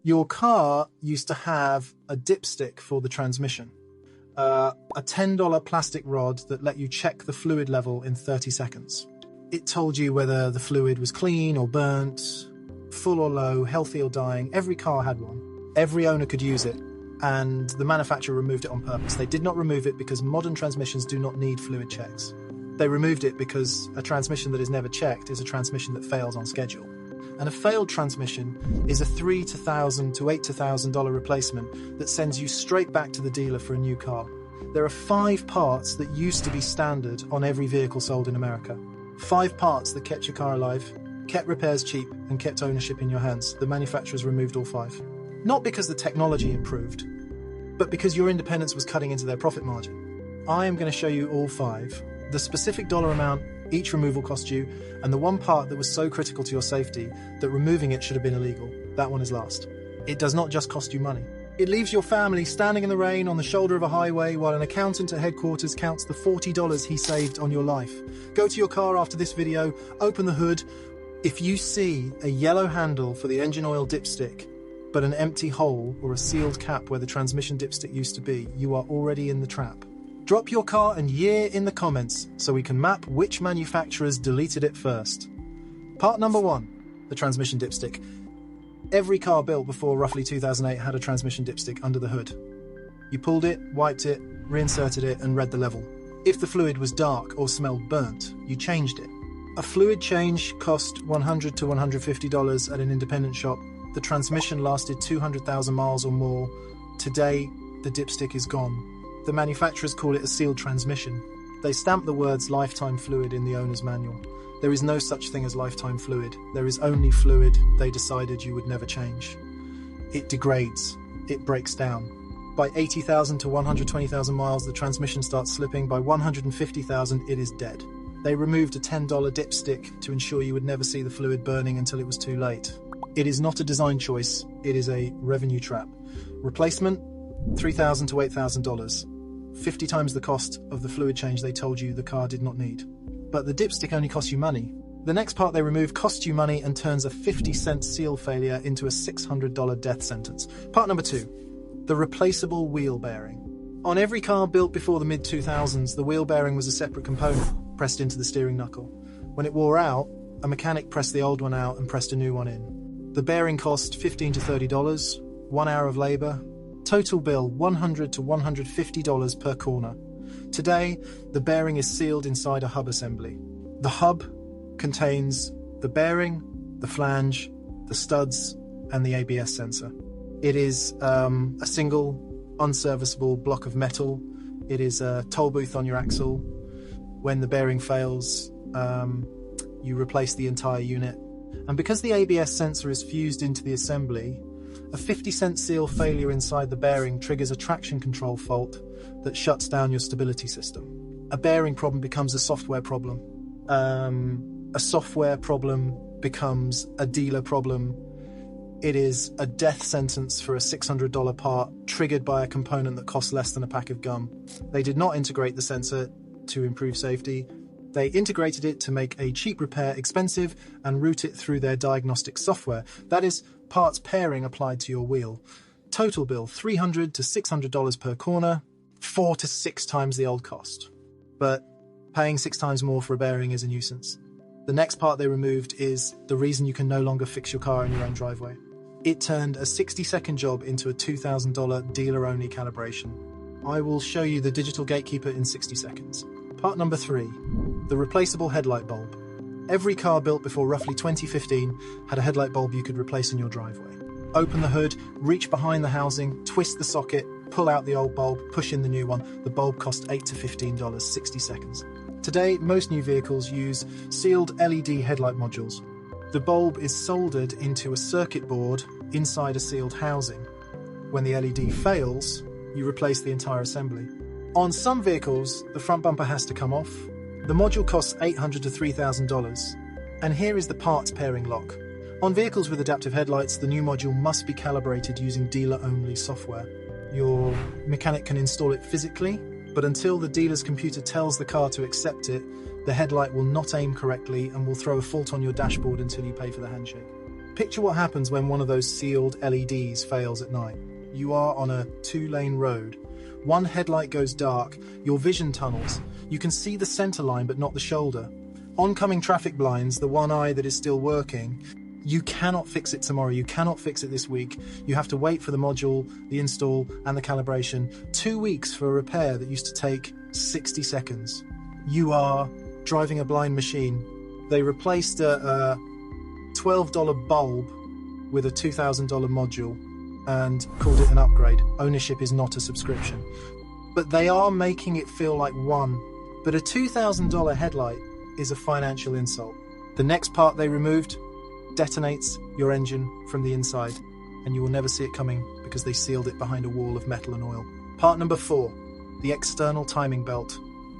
Your car used to have a dipstick for the transmission, a $10 plastic rod that let you check the fluid level in 30 seconds. It told you whether the fluid was clean or burnt, full or low, healthy or dying. Every car had one. Every owner could use it, and the manufacturer removed it on purpose. They did not remove it because modern transmissions do not need fluid checks. They removed it because a transmission that is never checked is a transmission that fails on schedule. And a failed transmission is a $3,000 to $8,000 replacement that sends you straight back to the dealer for a new car. There are 5 parts that used to be standard on every vehicle sold in America. 5 parts that kept your car alive, kept repairs cheap, and kept ownership in your hands. The manufacturers removed all 5. Not because the technology improved, but because your independence was cutting into their profit margin. I am going to show you all 5, the specific dollar amount each removal cost you, and the one part that was so critical to your safety that removing it should have been illegal. That one is last. It does not just cost you money. It leaves your family standing in the rain on the shoulder of a highway while an accountant at headquarters counts the $40 he saved on your life. Go to your car after this video, open the hood. If you see a yellow handle for the engine oil dipstick, but an empty hole or a sealed cap where the transmission dipstick used to be, you are already in the trap. Drop your car and year in the comments so we can map which manufacturers deleted it first. Part number 1, the transmission dipstick. Every car built before roughly 2008 had a transmission dipstick under the hood. You pulled it, wiped it, reinserted it, and read the level. If the fluid was dark or smelled burnt, you changed it. A fluid change cost $100 to $150 at an independent shop. The transmission lasted 200,000 miles or more. Today, the dipstick is gone. The manufacturers call it a sealed transmission. They stamp the words lifetime fluid in the owner's manual. There is no such thing as lifetime fluid. There is only fluid they decided you would never change. It degrades. It breaks down. By 80,000 to 120,000 miles, the transmission starts slipping. By 150,000, it is dead. They removed a $10 dipstick to ensure you would never see the fluid burning until it was too late. It is not a design choice. It is a revenue trap. Replacement, $3,000 to $8,000. 50 times the cost of the fluid change they told you the car did not need. But the dipstick only costs you money. The next part they remove costs you money and turns a 50-cent seal failure into a $600 death sentence. Part number 2, the replaceable wheel bearing. On every car built before the mid-2000s, the wheel bearing was a separate component pressed into the steering knuckle. When it wore out, a mechanic pressed the old one out and pressed a new one in. The bearing cost $15 to $30, 1 hour of labor. Total bill $100 to $150 per corner. Today, the bearing is sealed inside a hub assembly. The hub contains the bearing, the flange, the studs, and the ABS sensor. It is a single, unserviceable block of metal. It is a toll booth on your axle. When the bearing fails, you replace the entire unit. And because the ABS sensor is fused into the assembly, a 50-cent seal failure inside the bearing triggers a traction control fault that shuts down your stability system. A bearing problem becomes a software problem. A software problem becomes a dealer problem. It is a death sentence for a $600 part triggered by a component that costs less than a pack of gum. They did not integrate the sensor to improve safety. They integrated it to make a cheap repair expensive and route it through their diagnostic software. That is parts pairing applied to your wheel. Total bill $300 to $600 per corner, 4 to 6 times the old cost. But paying 6 times more for a bearing is a nuisance. The next part they removed is the reason you can no longer fix your car in your own driveway. It turned a 60-second job into a $2,000 dealer-only calibration. I will show you the digital gatekeeper in 60 seconds. Part number 3, the replaceable headlight bulb. Every car built before roughly 2015 had a headlight bulb you could replace in your driveway. Open the hood, reach behind the housing, twist the socket, pull out the old bulb, push in the new one. The bulb cost $8 to $15, 60 seconds. Today, most new vehicles use sealed LED headlight modules. The bulb is soldered into a circuit board inside a sealed housing. When the LED fails, you replace the entire assembly. On some vehicles, the front bumper has to come off. The module costs $800 to $3,000. And here is the parts pairing lock. On vehicles with adaptive headlights, the new module must be calibrated using dealer-only software. Your mechanic can install it physically, but until the dealer's computer tells the car to accept it, the headlight will not aim correctly and will throw a fault on your dashboard until you pay for the handshake. Picture what happens when one of those sealed LEDs fails at night. You are on a 2-lane road. One headlight goes dark, your vision tunnels. You can see the center line but not the shoulder. Oncoming traffic blinds, the one eye that is still working. You cannot fix it tomorrow, you cannot fix it this week. You have to wait for the module, the install and the calibration. 2 weeks for a repair that used to take 60 seconds. You are driving a blind machine. They replaced a $12 bulb with a $2,000 module and called it an upgrade. Ownership is not a subscription. But they are making it feel like one. But a $2,000 headlight is a financial insult. The next part they removed detonates your engine from the inside, and you will never see it coming because they sealed it behind a wall of metal and oil. Part number 4, the external timing belt.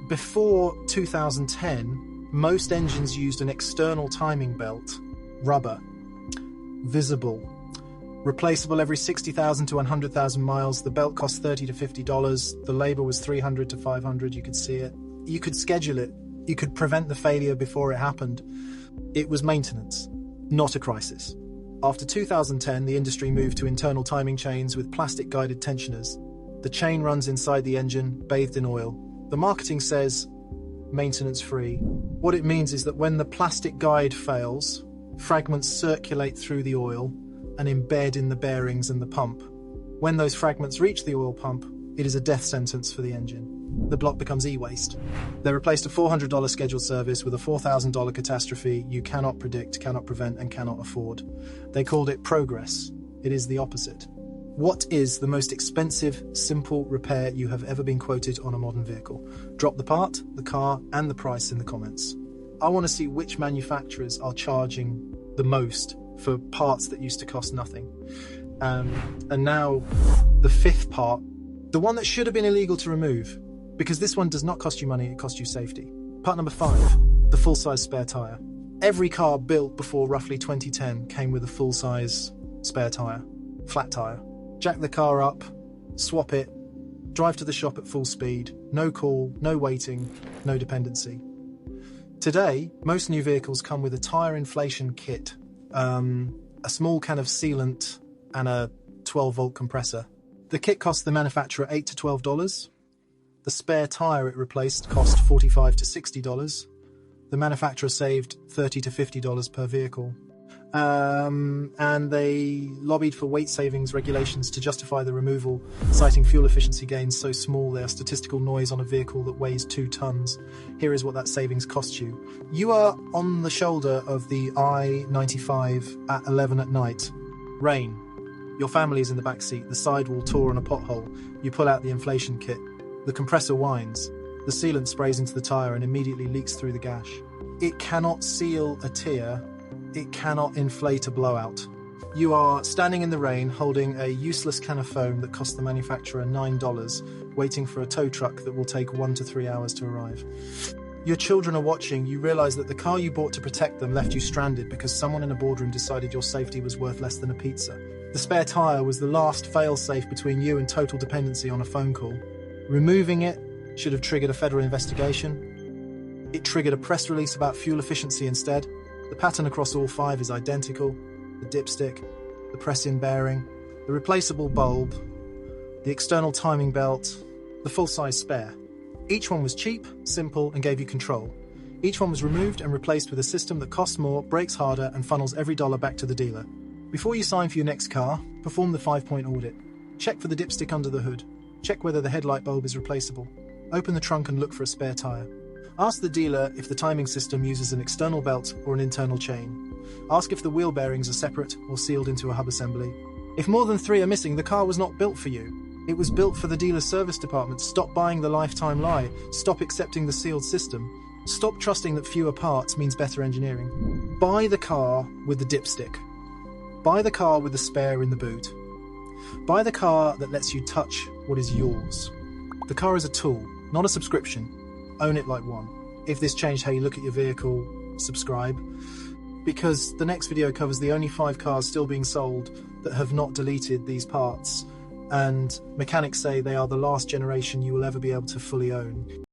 Before 2010, most engines used an external timing belt, rubber, visible, replaceable every 60,000 to 100,000 miles. The belt cost $30 to $50. The labor was $300 to $500. You could see it. You could schedule it. You could prevent the failure before it happened. It was maintenance, not a crisis. After 2010, the industry moved to internal timing chains with plastic-guided tensioners. The chain runs inside the engine, bathed in oil. The marketing says maintenance-free. What it means is that when the plastic guide fails, fragments circulate through the oil and embed in the bearings and the pump. When those fragments reach the oil pump, it is a death sentence for the engine. The block becomes e-waste. They replaced a $400 scheduled service with a $4,000 catastrophe you cannot predict, cannot prevent, and cannot afford. They called it progress. It is the opposite. What is the most expensive, simple repair you have ever been quoted on a modern vehicle? Drop the part, the car, and the price in the comments. I want to see which manufacturers are charging the most for parts that used to cost nothing. And now, the 5th part, the one that should have been illegal to remove, because this one does not cost you money, it costs you safety. Part number 5, the full-size spare tyre. Every car built before roughly 2010 came with a full-size spare tyre, flat tyre. Jack the car up, swap it, drive to the shop at full speed, no call, no waiting, no dependency. Today, most new vehicles come with a tyre inflation kit, a small can of sealant and a 12-volt compressor. The kit cost the manufacturer $8 to $12. The spare tyre it replaced cost $45 to $60. The manufacturer saved $30 to $50 per vehicle. And they lobbied for weight savings regulations to justify the removal, citing fuel efficiency gains so small they are statistical noise on a vehicle that weighs 2 tons. Here is what that savings costs you. You are on the shoulder of the I-95 at 11 at night. Rain. Your family is in the back seat. The sidewall tore on a pothole. You pull out the inflation kit. The compressor whines. The sealant sprays into the tyre and immediately leaks through the gash. It cannot seal a tear. It cannot inflate a blowout. You are standing in the rain holding a useless can of foam that cost the manufacturer $9, waiting for a tow truck that will take 1 to 3 hours to arrive. Your children are watching. You realise that the car you bought to protect them left you stranded because someone in a boardroom decided your safety was worth less than a pizza. The spare tyre was the last fail-safe between you and total dependency on a phone call. Removing it should have triggered a federal investigation. It triggered a press release about fuel efficiency instead. The pattern across all 5 is identical. The dipstick, the press-in bearing, the replaceable bulb, the external timing belt, the full-size spare. Each one was cheap, simple, and gave you control. Each one was removed and replaced with a system that costs more, brakes harder, and funnels every dollar back to the dealer. Before you sign for your next car, perform the 5-point audit. Check for the dipstick under the hood. Check whether the headlight bulb is replaceable. Open the trunk and look for a spare tyre. Ask the dealer if the timing system uses an external belt or an internal chain. Ask if the wheel bearings are separate or sealed into a hub assembly. If more than 3 are missing, the car was not built for you. It was built for the dealer's service department. Stop buying the lifetime lie. Stop accepting the sealed system. Stop trusting that fewer parts means better engineering. Buy the car with the dipstick. Buy the car with the spare in the boot. Buy the car that lets you touch what is yours. The car is a tool, not a subscription. Own it like one. If this changed how you look at your vehicle, subscribe. Because the next video covers the only 5 cars still being sold that have not deleted these parts. And mechanics say they are the last generation you will ever be able to fully own.